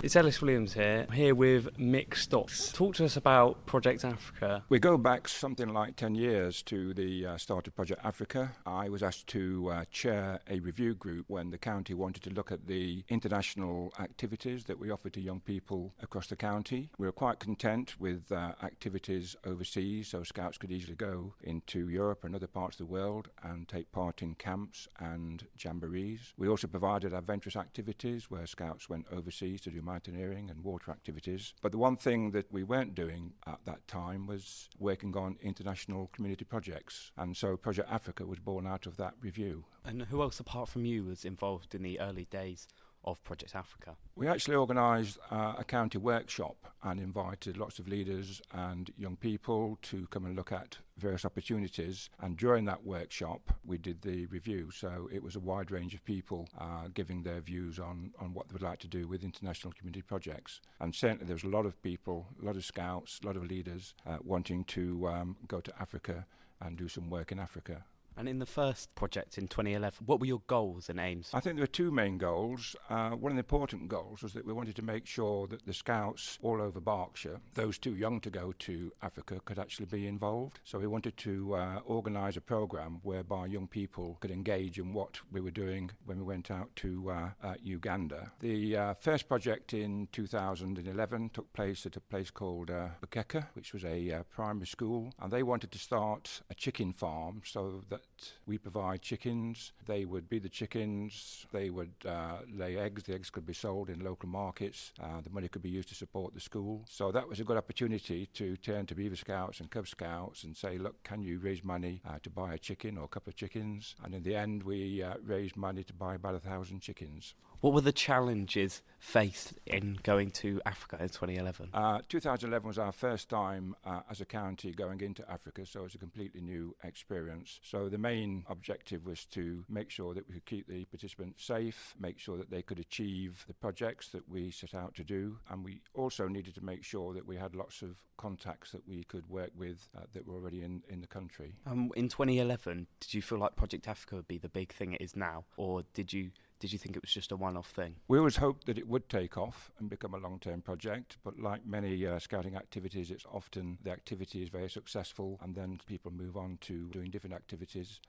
It's Ellis Williams here. I'm here with Mick Stocks. Talk to us about Project Africa. We go back something like 10 years to the start of Project Africa. I was asked to chair a review group when the county wanted to look at the international activities that we offer to young people across the county. We were quite content with activities overseas, so Scouts could easily go into Europe and other parts of the world and take part in camps and jamborees. We also provided adventurous activities where Scouts went overseas to do mountaineering and water activities. But the one thing that we weren't doing at that time was working on international community projects. And so Project Africa was born out of that review. And who else apart from you was involved in the early days of Project Africa? We actually organised a county workshop and invited lots of leaders and young people to come and look at various opportunities, and during that workshop we did the review. So it was a wide range of people giving their views on what they would like to do with international community projects, and certainly there was a lot of people, a lot of Scouts, a lot of leaders wanting to go to Africa and do some work in Africa. And in the first project in 2011, what were your goals and aims? I think there were two main goals. One of the important goals was that we wanted to make sure that the Scouts all over Berkshire, those too young to go to Africa, could actually be involved. So we wanted to organise a programme whereby young people could engage in what we were doing when we went out to Uganda. The first project in 2011 took place at a place called Bukeka, which was a primary school, and they wanted to start a chicken farm so that we provide chickens. They would be the chickens, they would lay eggs, the eggs could be sold in local markets, the money could be used to support the school. So that was a good opportunity to turn to Beaver Scouts and Cub Scouts and say, look, can you raise money to buy a chicken or a couple of chickens? And in the end we raised money to buy about 1,000 chickens. What were the challenges faced in going to Africa in 2011? 2011 was our first time as a county going into Africa, so it's a completely new experience. So the main objective was to make sure that we could keep the participants safe, make sure that they could achieve the projects that we set out to do, and we also needed to make sure that we had lots of contacts that we could work with that were already in the country. In 2011, did you feel like Project Africa would be the big thing it is now, or did you think it was just a one-off thing? We always hoped that it would take off and become a long-term project, but like many scouting activities, it's often the activity is very successful and then people move on to doing different activities.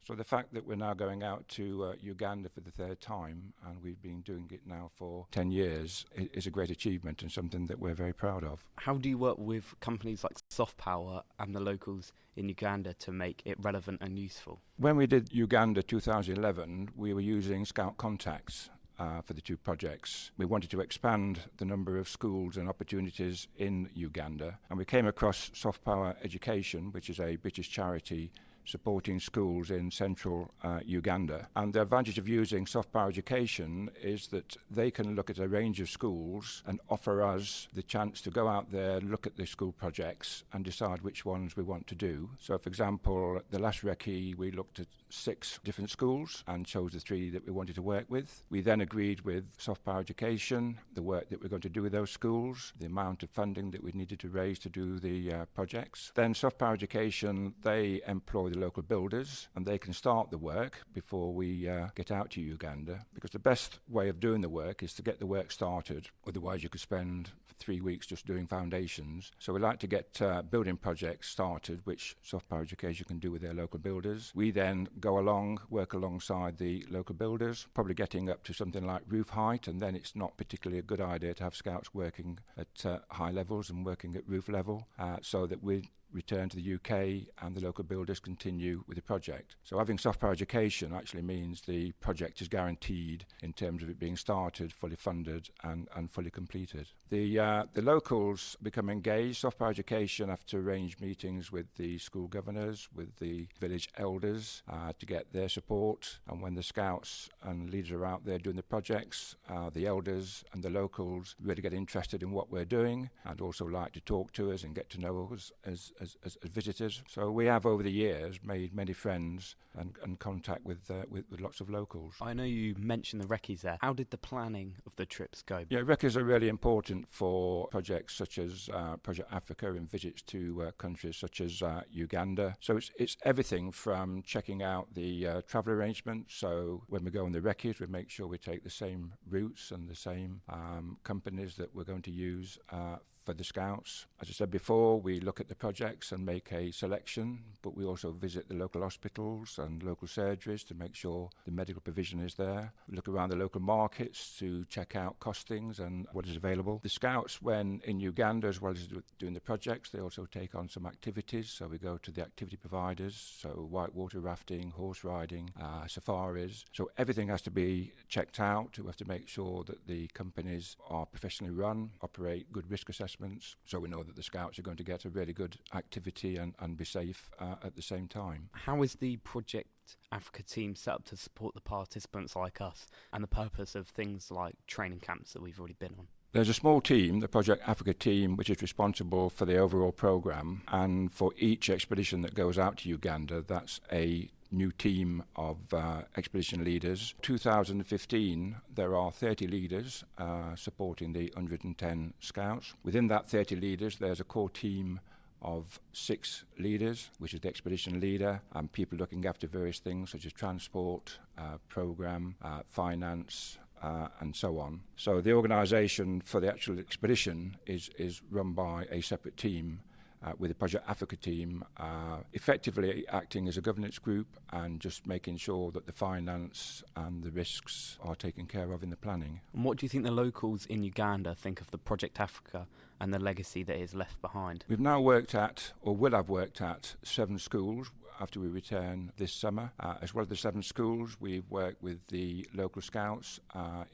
So the fact that we're now going out to Uganda for the third time, and we've been doing it now for 10 years, is a great achievement and something that we're very proud of. How do you work with companies like Soft Power and the locals in Uganda to make it relevant and useful? When we did Uganda 2011, we were using Scout Contacts for the two projects. We wanted to expand the number of schools and opportunities in Uganda, and we came across Soft Power Education, which is a British charity supporting schools in central Uganda. And the advantage of using Soft Power Education is that they can look at a range of schools and offer us the chance to go out there, look at the school projects and decide which ones we want to do. So for example, the last recce we looked at 6 different schools and chose the 3 that we wanted to work with. We then agreed with Soft Power Education the work that we're going to do with those schools, the amount of funding that we needed to raise to do the projects. Then Soft Power Education, they employ the local builders and they can start the work before we get out to Uganda, because the best way of doing the work is to get the work started. Otherwise you could spend 3 weeks just doing foundations. So we like to get building projects started, which Soft Power Education can do with their local builders. We then go along, work alongside the local builders, probably getting up to something like roof height, and then it's not particularly a good idea to have Scouts working at high levels and working at roof level, so that we return to the UK and the local builders continue with the project. So having Soft Power Education actually means the project is guaranteed in terms of it being started, fully funded and fully completed. The locals become engaged. Soft Power Education have to arrange meetings with the school governors, with the village elders to get their support, and when the Scouts and leaders are out there doing the projects, the elders and the locals really get interested in what we're doing and also like to talk to us and get to know us as visitors. So we have over the years made many friends and contact with lots of locals. I know you mentioned the recce's there. How did the planning of the trips go? Yeah, recce's are really important for projects such as Project Africa and visits to countries such as Uganda. So it's everything from checking out the travel arrangements. So when we go on the recce's, we make sure we take the same routes and the same companies that we're going to use for the Scouts. As I said before, we look at the projects and make a selection, but we also visit the local hospitals and local surgeries to make sure the medical provision is there. We look around the local markets to check out costings and what is available. The Scouts, when in Uganda, as well as doing the projects, they also take on some activities. So we go to the activity providers, so whitewater rafting, horse riding, safaris. So everything has to be checked out. We have to make sure that the companies are professionally run, operate good risk assessments, so we know that the Scouts are going to get a really good activity and be safe at the same time. How is the Project Africa team set up to support the participants like us, and the purpose of things like training camps that we've already been on? There's a small team, the Project Africa team, which is responsible for the overall programme, and for each expedition that goes out to Uganda, that's a new team of expedition leaders. 2015, there are 30 leaders supporting the 110 Scouts. Within that 30 leaders, there's a core team of 6 leaders, which is the expedition leader, and people looking after various things such as transport, programme, finance, and so on. So the organisation for the actual expedition is run by a separate team, with the Project Africa team effectively acting as a governance group and just making sure that the finance and the risks are taken care of in the planning. And what do you think the locals in Uganda think of the Project Africa and the legacy that is left behind? We've now worked at, or will have worked at, 7 schools after we return this summer. As well as the 7 schools, we've worked with the local Scouts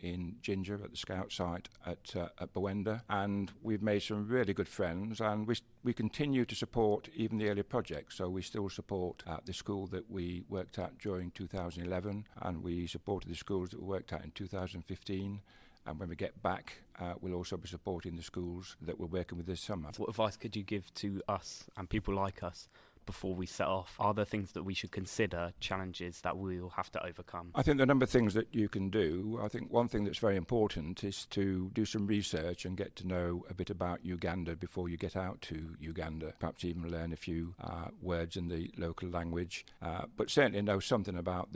in Ginger at the Scout site at Bowenda, and we've made some really good friends, and we continue to support even the earlier projects. So we still support the school that we worked at during 2011, and we supported the schools that we worked at in 2015. And when we get back, we'll also be supporting the schools that we're working with this summer. What advice could you give to us and people like us before we set off? Are there things that we should consider, challenges that we'll have to overcome? I think there are a number of things that you can do. I think one thing that's very important is to do some research and get to know a bit about Uganda before you get out to Uganda. Perhaps even learn a few words in the local language, but certainly know something about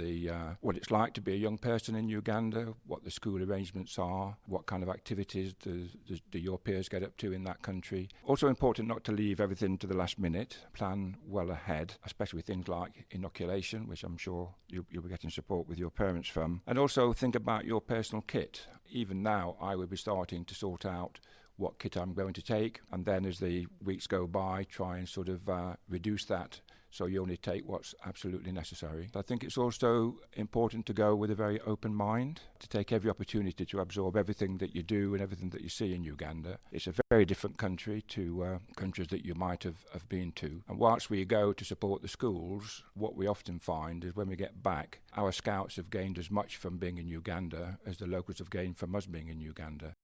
what it's like to be a young person in Uganda, what the school arrangements are, what kind of activities do your peers get up to in that country. Also important not to leave everything to the last minute. Plan well ahead, especially with things like inoculation, which I'm sure you'll be getting support with your parents from. And also think about your personal kit. Even now, I would be starting to sort out what kit I'm going to take, and then as the weeks go by, try and sort of reduce that so you only take what's absolutely necessary. I think it's also important to go with a very open mind, to take every opportunity to absorb everything that you do and everything that you see in Uganda. It's a very different country to countries that you might have been to. And whilst we go to support the schools, what we often find is when we get back, our Scouts have gained as much from being in Uganda as the locals have gained from us being in Uganda.